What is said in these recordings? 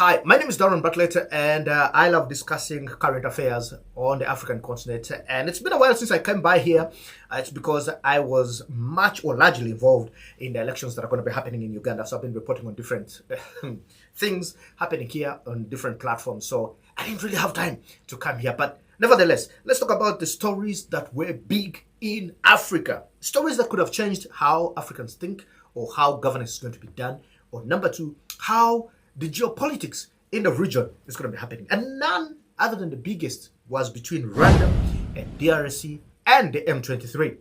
Hi, my name is Darren Bartlett, and I love discussing current affairs on the African continent. And it's been a while since I came by here. It's because I was much or largely involved in the elections that are going to be happening in Uganda. So I've been reporting on different things happening here on different platforms. So I didn't really have time to come here. But nevertheless, let's talk about the stories that were big in Africa. Stories that could have changed how Africans think or how governance is going to be done. Or number two, how the geopolitics in the region is going to be happening. And none other than the biggest was between Rwanda and DRC and the M23.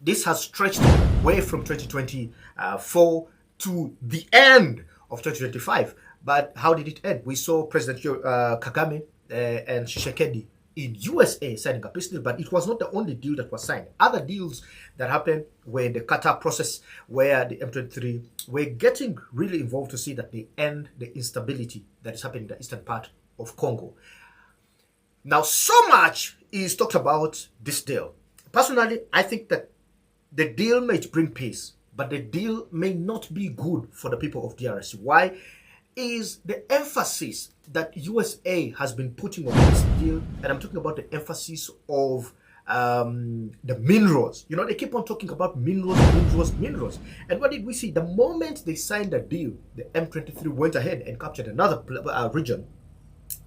This has stretched away from 2024 to the end of 2025. But how did it end? We saw President Kagame and Tshisekedi in USA signing a peace deal, but it was not the only deal that was signed. Other deals that happened were in the Qatar process, where the M23 were getting really involved to see that they end the instability that is happening in the eastern part of Congo. Now, so much is talked about this deal. Personally, I think that the deal may bring peace, but the deal may not be good for the people of DRC. Why? Is the emphasis that USA has been putting on this deal, and I'm talking about the emphasis of the minerals. You know, they keep on talking about minerals. And what did we see? The moment they signed the deal, the M23 went ahead and captured another region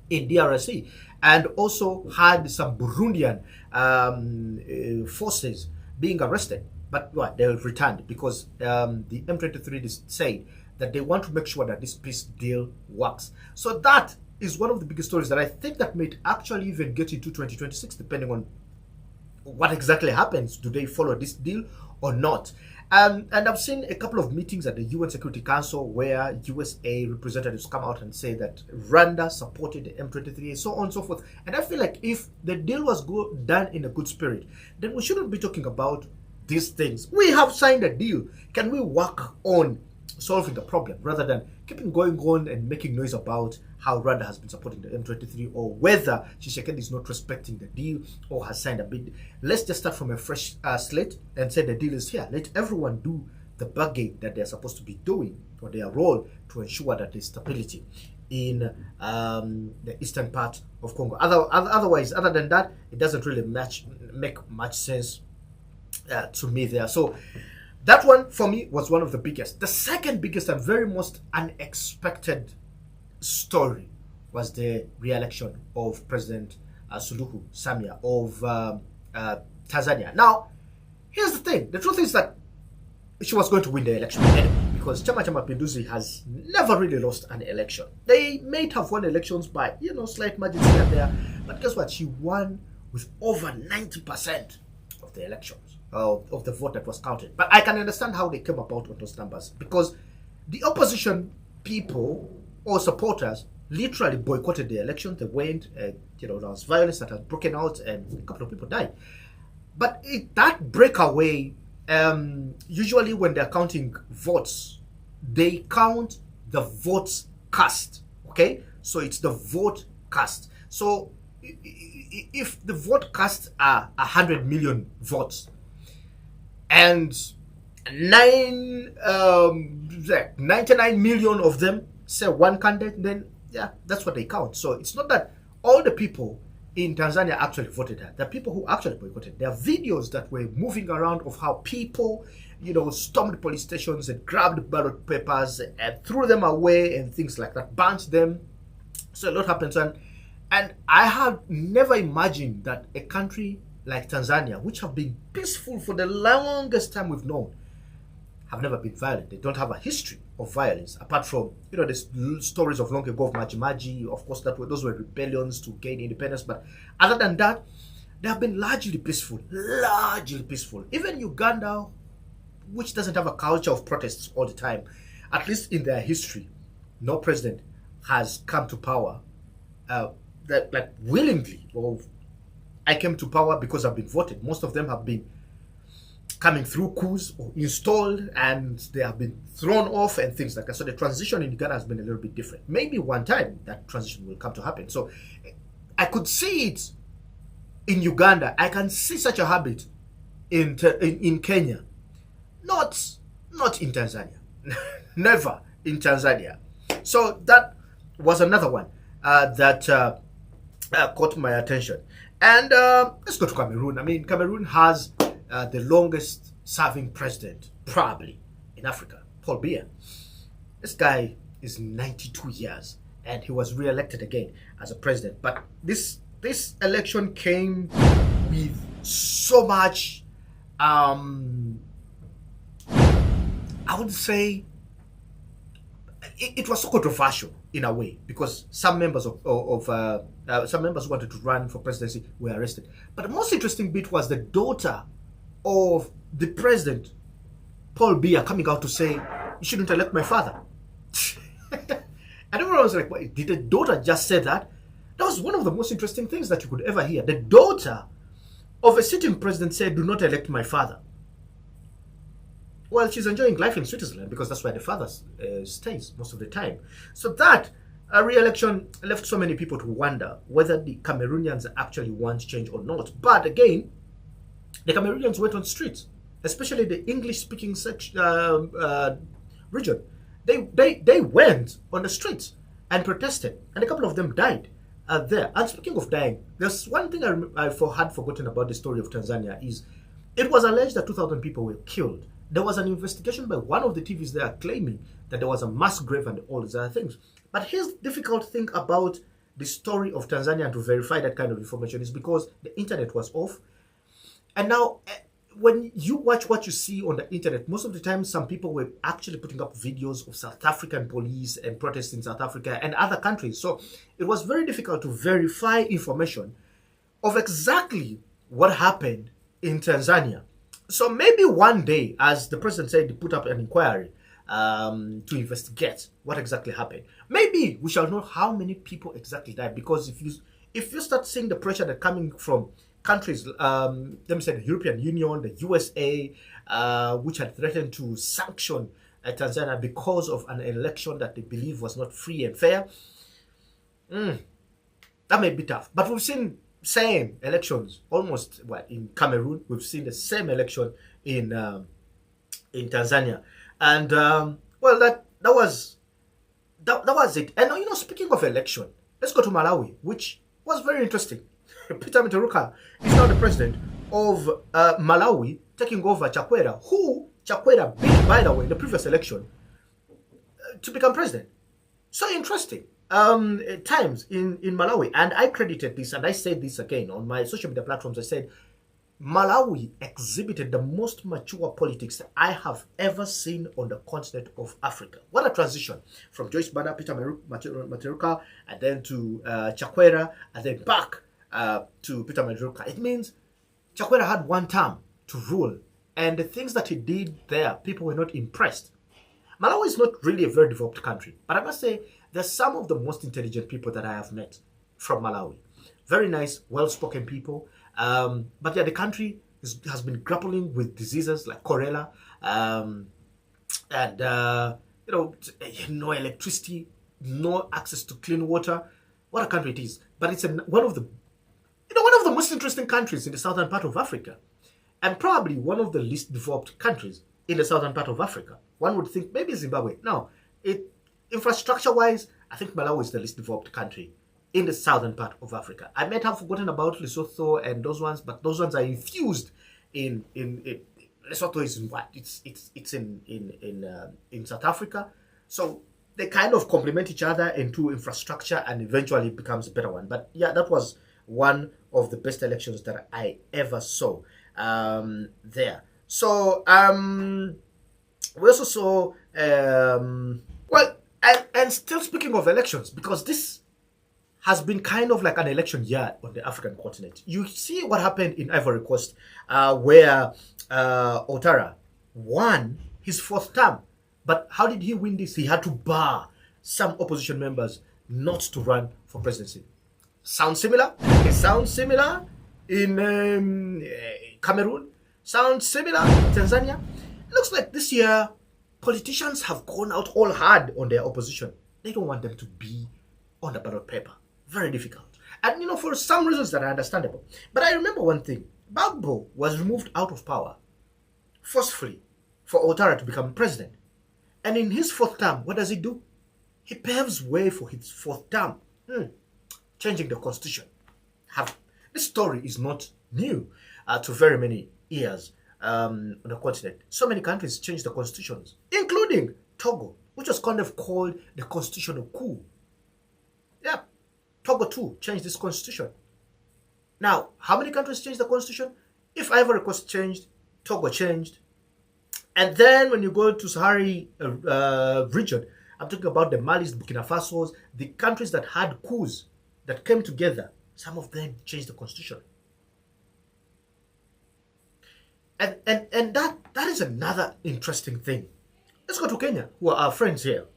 in DRC, and also had some Burundian forces being arrested. But what? They returned because the M23 said that they want to make sure that this peace deal works. So that is one of the biggest stories that I think that may actually even get into 2026, depending on what exactly happens. Do they follow this deal or not? And I've seen a couple of meetings at the UN Security Council where USA representatives come out and say that Rwanda supported the M23 and so on and so forth. And I feel like if the deal was done in a good spirit, then we shouldn't be talking about these things. We have signed a deal. Can we work on solving the problem rather than keeping going on and making noise about how Rwanda has been supporting the M23 or whether Tshisekedi is not respecting the deal or has signed a bid? Let's just start from a fresh slate and say the deal is here. Let everyone do the bargain that they're supposed to be doing or their role to ensure that there's stability in the eastern part of Congo. Otherwise, other than that, it doesn't really make much sense to me there. So that one, for me, was one of the biggest. The second biggest and very most unexpected story was the re-election of President Suluhu Samia of Tanzania. Now, here's the thing. The truth is that she was going to win the election anyway, because Chama Cha Mapinduzi has never really lost an election. They may have won elections by, slight margins here and there, but guess what? She won with over 90% of the elections. Of the vote that was counted. But I can understand how they came about on those numbers, because the opposition people or supporters literally boycotted the election. They went, there was violence that had broken out and a couple of people died. But that breakaway, usually when they're counting votes, they count the votes cast, okay? So it's the vote cast. So if the vote cast are 100 million votes, and 99 million of them say one candidate, then yeah, that's what they count. So it's not that all the people in Tanzania actually voted her. There are people who actually boycotted. There are videos that were moving around of how people, stormed police stations and grabbed ballot papers and threw them away and things like that, burnt them. So a lot happens. And I have never imagined that a country like Tanzania, which have been peaceful for the longest time we've known, have never been violent. They don't have a history of violence, apart from, the stories of long ago of Maji Maji. Of course, those were rebellions to gain independence. But other than that, they have been largely peaceful. Even Uganda, which doesn't have a culture of protests all the time, at least in their history, no president has come to power that willingly, or I came to power because I've been voted. Most of them have been coming through coups or installed, and they have been thrown off and things like that. So the transition in Uganda has been a little bit different. Maybe one time that transition will come to happen. So I could see it in Uganda. I can see such a habit in Kenya. Not in Tanzania. Never in Tanzania. So that was another one that caught my attention. And let's go to Cameroon. I mean, Cameroon has the longest serving president, probably, in Africa, Paul Biya. This guy is 92 years and he was re-elected again as a president. But this election came with so much, I would say, it was so controversial in a way because some members some members who wanted to run for presidency were arrested. But the most interesting bit was the daughter of the president, Paul Biya, coming out to say, "You shouldn't elect my father." And everyone was like, "Wait, did the daughter just say that?" That was one of the most interesting things that you could ever hear. The daughter of a sitting president said, "Do not elect my father." Well, she's enjoying life in Switzerland because that's where the father stays most of the time. So that re-election left so many people to wonder whether the Cameroonians actually want change or not. But again, the Cameroonians went on streets, especially the English-speaking region. They went on the streets and protested, and a couple of them died there. And speaking of dying, there's one thing I had forgotten about the story of Tanzania is it was alleged that 2,000 people were killed. There was an investigation by one of the TVs there claiming that there was a mass grave and all these other things. But here's the difficult thing about the story of Tanzania to verify that kind of information is because the internet was off. And now, when you watch what you see on the internet, most of the time, some people were actually putting up videos of South African police and protests in South Africa and other countries. So it was very difficult to verify information of exactly what happened in Tanzania. So maybe one day, as the president said, he put up an inquiry to investigate what exactly happened. Maybe we shall know how many people exactly died, because if you start seeing the pressure that coming from countries, let me say the European Union, the USA, which had threatened to sanction Tanzania because of an election that they believe was not free and fair, that may be tough. But we've seen same elections almost in Cameroon. We've seen the same election in Tanzania, and well, that was it. And speaking of election, let's go to Malawi, which was very interesting. Peter Mutaruka is now the president of Malawi, taking over Chakwera, who Chakwera beat, by the way, in the previous election to become president. So interesting. Times in Malawi, and I credited this, and I said this again on my social media platforms. I said Malawi exhibited the most mature politics that I have ever seen on the continent of Africa. What a transition from Joyce Banda, Peter Mutaruka, and then to Chakwera, and then back to Peter Mutaruka. It means Chakwera had one term to rule, and the things that he did there, people were not impressed. Malawi is not really a very developed country, but I must say they're some of the most intelligent people that I have met from Malawi. Very nice, well-spoken people. But yeah, the country has been grappling with diseases like cholera, and no electricity, no access to clean water. What a country it is! But it's one of the most interesting countries in the southern part of Africa, and probably one of the least developed countries in the southern part of Africa. One would think maybe Zimbabwe. No, infrastructure-wise, I think Malawi is the least developed country in the southern part of Africa. I might have forgotten about Lesotho and those ones, but those ones are infused in Lesotho is in what? It's in South Africa. So they kind of complement each other into infrastructure, and eventually it becomes a better one. But yeah, that was one of the best elections that I ever saw there. So we also saw and still speaking of elections, because this has been kind of like an election year on the African continent. You see what happened in Ivory Coast, where Ouattara won his fourth term. But how did he win this? He had to bar some opposition members not to run for presidency. Sounds similar? It sounds similar in Cameroon. Sounds similar in Tanzania. It looks like this year politicians have gone out all hard on their opposition. They don't want them to be on the ballot paper. Very difficult. And for some reasons that are understandable. But I remember one thing. Gbagbo was removed out of power forcefully for Ouattara to become president. And in his fourth term, what does he do? He paves way for his fourth term, changing the constitution. This story is not new to very many years on the continent. So many countries changed the constitutions, including Togo, which was kind of called the constitutional coup. Yeah, Togo too changed this constitution. Now, how many countries changed the constitution? If Ivory Coast changed, Togo changed. And then when you go to Sahara region, I'm talking about the Malis, the Burkina Fasos, the countries that had coups that came together. Some of them changed the constitution. And that is another interesting thing. Let's go to Kenya, who are our friends here.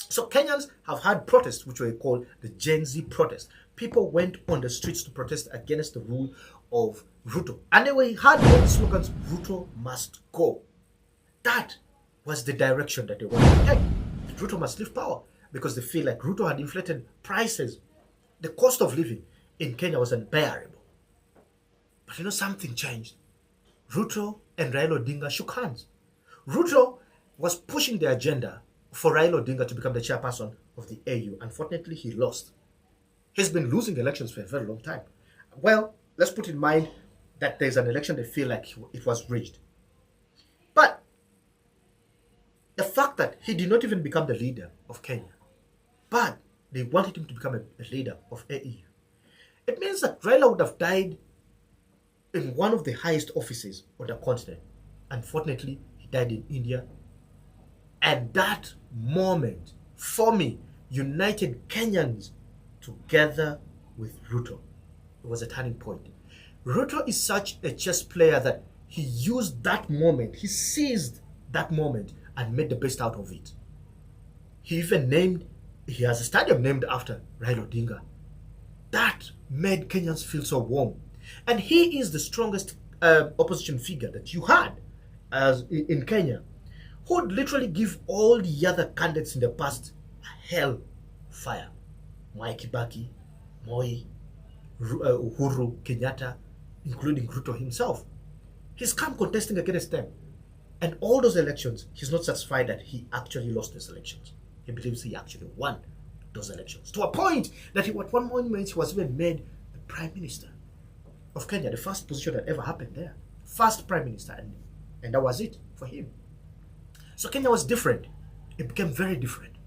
So Kenyans have had protests, which were called the Gen Z protest. People went on the streets to protest against the rule of Ruto. And they had all the slogans, Ruto must go. That was the direction that they wanted to take. Ruto must leave power because they feel like Ruto had inflated prices. The cost of living in Kenya was unbearable. But you know, something changed. Ruto and Raila Odinga shook hands. Ruto was pushing the agenda for Raila Odinga to become the chairperson of the AU. Unfortunately, he lost. He's been losing elections for a very long time. Well, let's put in mind that there's an election they feel like it was rigged. But the fact that he did not even become the leader of Kenya, but they wanted him to become a leader of AU, it means that Raila would have died in one of the highest offices on the continent. Unfortunately, he died in India. And that moment, for me, united Kenyans together with Ruto. It was a turning point. Ruto is such a chess player that he used that moment, he seized that moment and made the best out of it. He has a stadium named after Raila Odinga. That made Kenyans feel so warm. And he is the strongest opposition figure that you had in Kenya, who would literally give all the other candidates in the past hell fire. Mwai Kibaki, Moi, Uhuru, Kenyatta, including Ruto himself. He's come contesting against them. And all those elections, he's not satisfied that he actually lost those elections. He believes he actually won those elections. To a point that at one moment he was even made the Prime Minister of Kenya, the first position that ever happened there. First Prime Minister. And that was it for him. So Kenya was different. It became very different.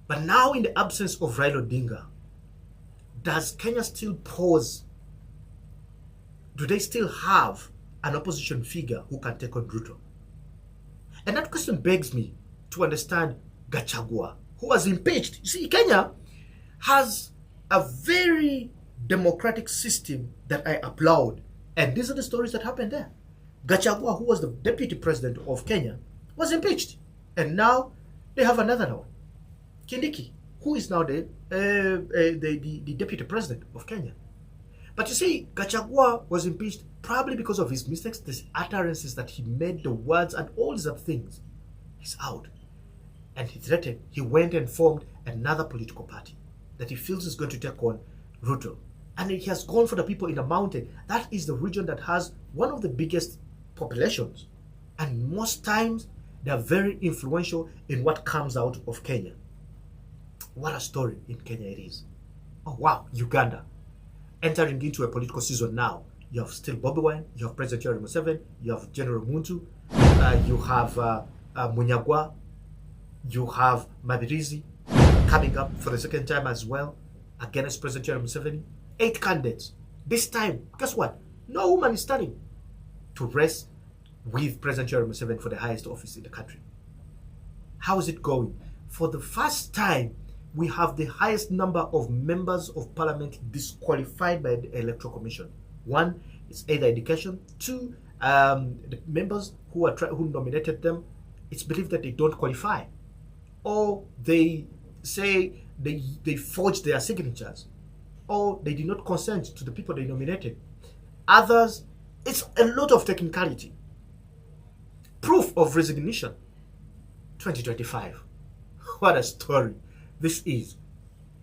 But now, in the absence of Raila Odinga, does Kenya still pose? Do they still have an opposition figure who can take on Ruto? And that question begs me to understand Gachagua, who was impeached. You see, Kenya has a very democratic system that I applaud. And these are the stories that happened there. Gachagua, who was the deputy president of Kenya, was impeached. And now they have another one. Kindiki, who is now the deputy president of Kenya. But you see, Gachagua was impeached probably because of his mistakes, these utterances that he made, the words and all these other things. He's out. And he threatened, he went and formed another political party that he feels is going to take on Ruto. And he has gone for the people in the mountain. That is the region that has one of the biggest populations. And most times, they are very influential in what comes out of Kenya. What a story in Kenya it is. Oh wow, Uganda. Entering into a political season now. You have still Bobby Wine, you have President Yoweri Museveni, you have General Muntu, you have Munyagwa, you have Mabirizi coming up for the second time as well against President Yoweri Museveni. 8 candidates. This time, guess what? No woman is standing to race with President Yoweri Museveni for the highest office in the country. How is it going? For the first time, we have the highest number of members of parliament disqualified by the Electoral Commission. 1, it's either education. 2, the members who nominated them, it's believed that they don't qualify. Or they say they forged their signatures. Or they did not consent to the people they nominated. Others, it's a lot of technicality. Proof of resignation. 2025. What a story this is.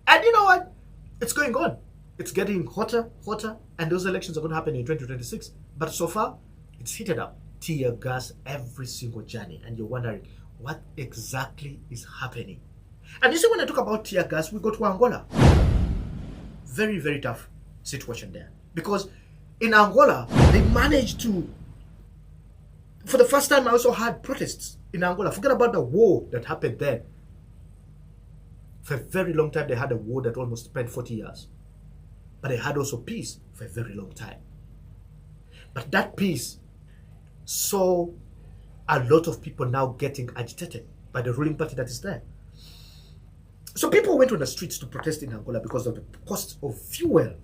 And you know what? It's going on. It's getting hotter, and those elections are going to happen in 2026. But so far, it's heated up. Tear gas every single journey. And you're wondering, what exactly is happening? And you see, when I talk about tear gas, we go to Angola. Very, very tough situation there. Because in Angola, they managed to, for the first time, I also had protests in Angola. Forget about the war that happened there. For a very long time, they had a war that almost spent 40 years. But they had also peace for a very long time. But that peace saw a lot of people now getting agitated by the ruling party that is there. So people went on the streets to protest in Angola because of the cost of fuel.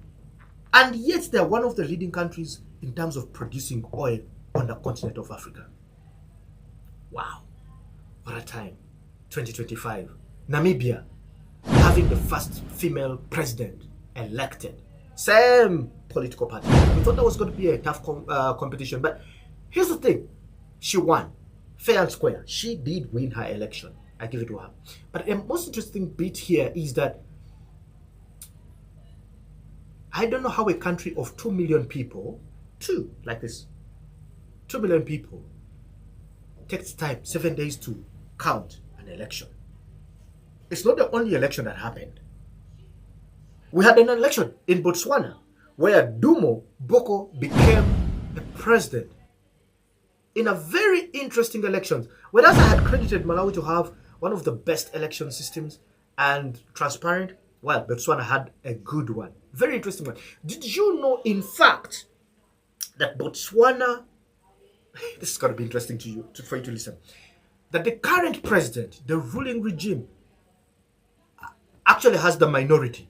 And yet they are one of the leading countries in terms of producing oil on the continent of Africa. Wow. What a time. 2025. Namibia having the first female president elected. Same political party. We thought that was going to be a tough competition. But here's the thing. She won. Fair and square. She did win her election. I give it to her. But the most interesting bit here is that I don't know how a country of 2 million people, 2 million people, takes time, 7 days to count an election. It's not the only election that happened. We had an election in Botswana where Dumo Boko became the president in a very interesting election. Whereas I had credited Malawi to have one of the best election systems and transparent, well, Botswana had a good one. Very interesting one. Did you know, in fact, that Botswana, this is going to be interesting to you, for you to listen, that the current president, the ruling regime, actually has the minority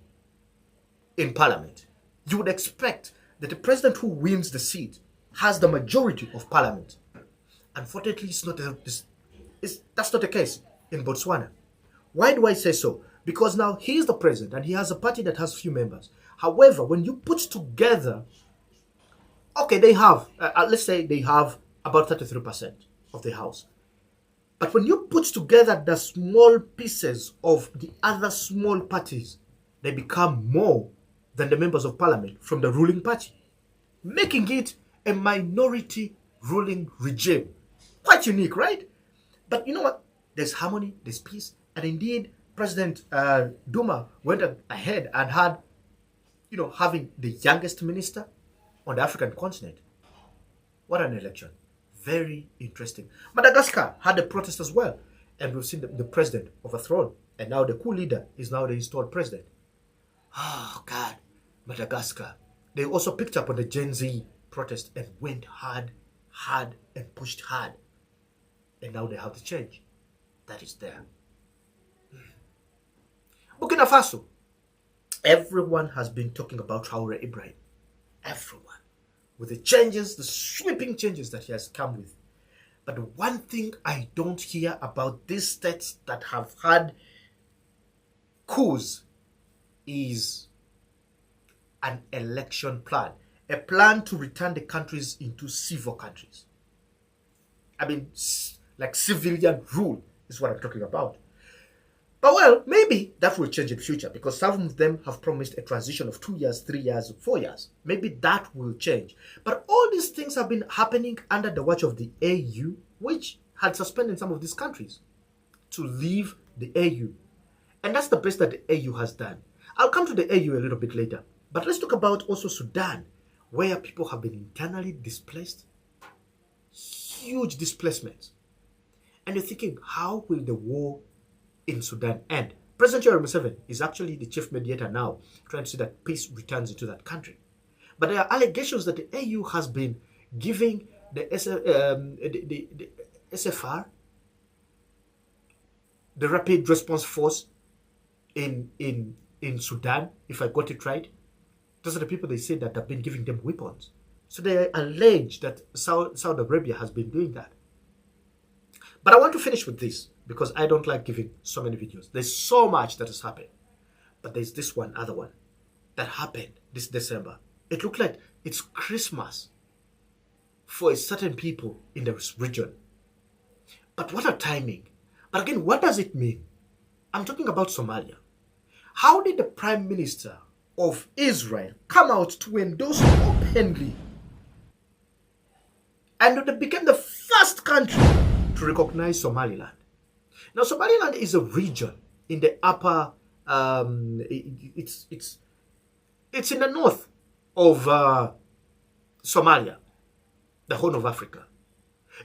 in parliament. You would expect that the president who wins the seat has the majority of parliament. Unfortunately, that's not the case in Botswana. Why do I say so? Because now he is the president and he has a party that has few members. However, when you put together, okay, they have, let's say they have about 33% of the house. But when you put together the small pieces of the other small parties, they become more than the members of parliament from the ruling party, making it a minority ruling regime. Quite unique, right? But you know what? There's harmony, there's peace, and indeed, President Duma went ahead and had, having the youngest minister on the African continent. What an election. Very interesting. Madagascar had a protest as well, and we've seen the president overthrown, and now the coup leader is now the installed president. Oh, God. Madagascar. They also picked up on the Gen Z protest and went hard, and pushed hard. And now they have the change that is there. Burkina Faso. Everyone has been talking about Traore Ibrahim. Everyone. With the changes, the sweeping changes that he has come with. But the one thing I don't hear about these states that have had coups is an election plan. A plan to return the countries into civil countries. I mean, like civilian rule is what I'm talking about. But well, maybe that will change in the future because some of them have promised a transition of 2 years, 3 years, 4 years. Maybe that will change. But all these things have been happening under the watch of the AU, which had suspended some of these countries to leave the AU. And that's the best that the AU has done. I'll come to the AU a little bit later. But let's talk about also Sudan, where people have been internally displaced. Huge displacements. And you're thinking, how will the war in Sudan end? President Yoweri Museveni is actually the chief mediator now, trying to see that peace returns into that country. But there are allegations that the AU has been giving the SFR, the Rapid Response Force in Sudan, if I got it right. Those are the people they say that have been giving them weapons. So they allege that Saudi Arabia has been doing that. But I want to finish with this because I don't like giving so many videos. There's so much that has happened. But there's this other one that happened this December. It looked like it's Christmas for a certain people in the region. But what a timing. But again, what does it mean? I'm talking about Somalia. How did the Prime Minister of Israel come out to endorse openly? And they became the first country to recognize Somaliland. Now, Somaliland is a region in the upper, it's in the north of Somalia, the Horn of Africa.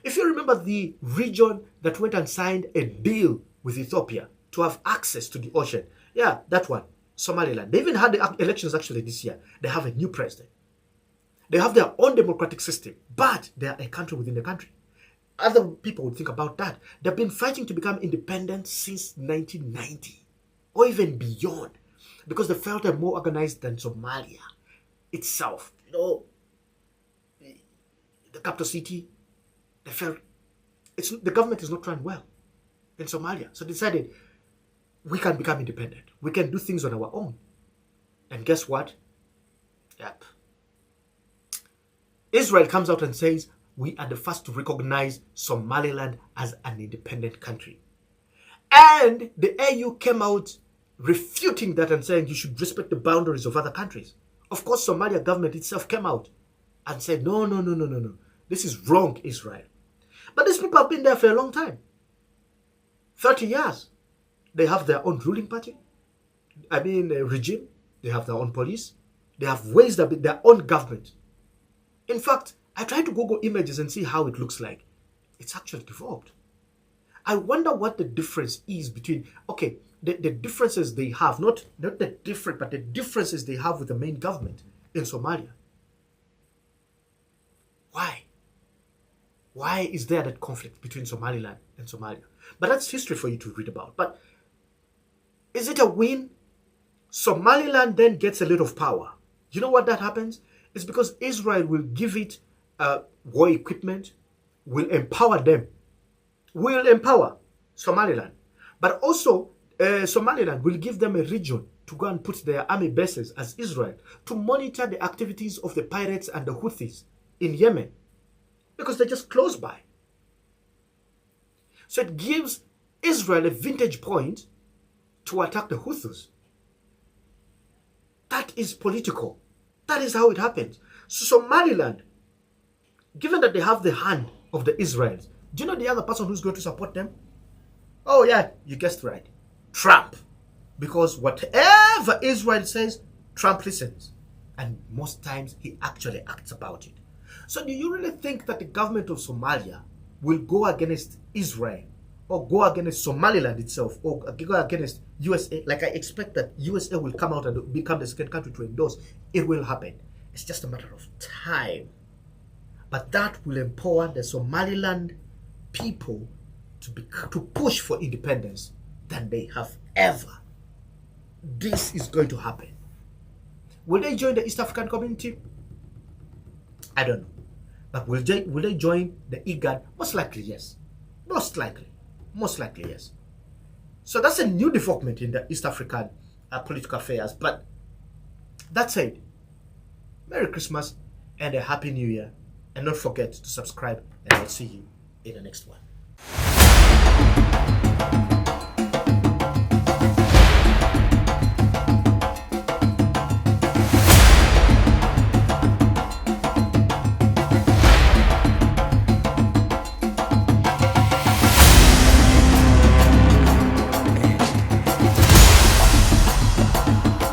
If you remember the region that went and signed a deal with Ethiopia to have access to the ocean, yeah, that one, Somaliland. They even had the elections actually this year. They have a new president. They have their own democratic system, but they are a country within the country. Other people would think about that. They've been fighting to become independent since 1990 or even beyond because they felt they're more organized than Somalia itself. You know, the capital city, they felt the government is not run well in Somalia. So they decided we can become independent. We can do things on our own. And guess what? Yep. Israel comes out and says, we are the first to recognize Somaliland as an independent country. And the AU came out refuting that and saying you should respect the boundaries of other countries. Of course, Somalia government itself came out and said, no. This is wrong, Israel. But these people have been there for a long time. 30 years. They have their own ruling party. Regime. They have their own police. They have ways that their own government. In fact, I tried to Google images and see how it looks like. It's actually developed. I wonder what the difference is between, okay, the differences they have, not the different, but the differences they have with the main government in Somalia. Why? Why is there that conflict between Somaliland and Somalia? But that's history for you to read about. But is it a win? Somaliland then gets a little of power. You know what that happens? It's because Israel will give it war equipment, will empower them, will empower Somaliland. But also, Somaliland will give them a region to go and put their army bases as Israel to monitor the activities of the pirates and the Houthis in Yemen because they're just close by. So it gives Israel a vantage point to attack the Houthis. That is political. That is how it happens. So Somaliland, given that they have the hand of the Israelis, do you know the other person who's going to support them? Oh yeah, you guessed right. Trump. Because whatever Israel says, Trump listens. And most times he actually acts about it. So do you really think that the government of Somalia will go against Israel or go against Somaliland itself or go against USA? Like I expect that USA will come out and become the second country to endorse. It will happen. It's just a matter of time. But that will empower the Somaliland people to push for independence than they have ever. This is going to happen. Will they join the East African community? I don't know. But will they join the IGAD? Most likely, yes. Most likely, yes. So that's a new development in the East African political affairs. But that said, Merry Christmas and a Happy New Year. And don't forget to subscribe, and I'll see you in the next one.